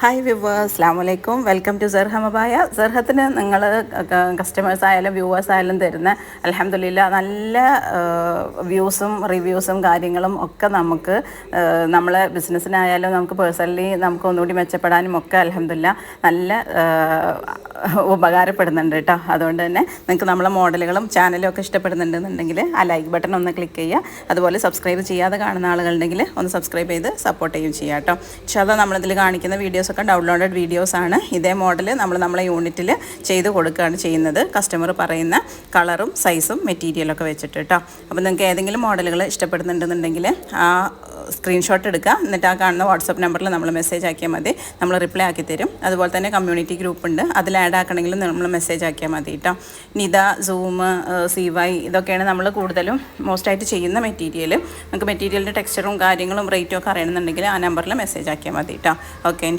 Hi viewers, അസ്സലാമു അലൈക്കും. Welcome to സർഹം അബായ. സർഹത്തിന് നിങ്ങൾ കസ്റ്റമേഴ്സ് ആയാലും വ്യൂവേഴ്സ് ആയാലും തരുന്ന അൽഹംദുലില്ലാ നല്ല വ്യൂസും റിവ്യൂസും കാര്യങ്ങളും ഒക്കെ നമുക്ക് നമ്മളെ ബിസിനസ്സിനായാലും നമുക്ക് പേഴ്സണലി നമുക്ക് ഒന്നുകൂടി മെച്ചപ്പെടാനും ഒക്കെ അൽഹംദുലില്ലാ നല്ല ഉപകാരപ്പെടുന്നുണ്ട് കേട്ടോ. അതുകൊണ്ട് തന്നെ നിങ്ങൾക്ക് നമ്മളെ മോഡലുകളും ചാനലും ഒക്കെ ഇഷ്ടപ്പെടുന്നുണ്ടെന്നുണ്ടെങ്കിൽ ആ ലൈക്ക് ബട്ടൺ ഒന്ന് ക്ലിക്ക് ചെയ്യുക. അതുപോലെ സബ്സ്ക്രൈബ് ചെയ്യാതെ കാണുന്ന ആളുകളുണ്ടെങ്കിൽ ഒന്ന് സബ്സ്ക്രൈബ് ചെയ്ത് സപ്പോർട്ട് ചെയ്യുകയും ചെയ്യാം കേട്ടോ. ഇൻഷാല്ലാ നമ്മളിതിൽ കാണിക്കുന്ന വീഡിയോസൊക്കെ ഡൗൺലോഡഡ് വീഡിയോസാണ്. ഇതേ മോഡൽ നമ്മളെ യൂണിറ്റിൽ ചെയ്ത് കൊടുക്കുകയാണ് ചെയ്യുന്നത്. കസ്റ്റമർ പറയുന്ന കളറും സൈസും മെറ്റീരിയലൊക്കെ വെച്ചിട്ട് കേട്ടോ. അപ്പോൾ നിങ്ങൾക്ക് ഏതെങ്കിലും മോഡലുകൾ ഇഷ്ടപ്പെടുന്നുണ്ടെന്നുണ്ടെങ്കിൽ ആ സ്ക്രീൻഷോട്ട് എടുക്കുക. എന്നിട്ട് ആ കാണുന്ന വാട്സപ്പ് നമ്പറിൽ നമ്മൾ മെസ്സേജ് ആക്കിയാൽ മതി, നമ്മൾ റിപ്ലൈ ആക്കി തരും. അതുപോലെ തന്നെ കമ്മ്യൂണിറ്റി ഗ്രൂപ്പ് ഉണ്ട്, അതിൽ ആഡ് ആക്കണമെങ്കിലും നമ്മൾ മെസ്സേജ് ആക്കിയാൽ മതി കേട്ടോ. നിത, സൂം, CY ഇതൊക്കെയാണ് നമ്മൾ കൂടുതലും മോസ്റ്റായിട്ട് ചെയ്യുന്ന മെറ്റീരിയൽ. നമുക്ക് മെറ്റീരിയലിൻ്റെ ടെക്സ്ചറും കാര്യങ്ങളും റേറ്റും ഒക്കെ അറിയണമെന്നുണ്ടെങ്കിൽ ആ നമ്പറിൽ മെസ്സേജ് ആക്കിയാൽ മതി കേട്ടോ. ഓക്കെ.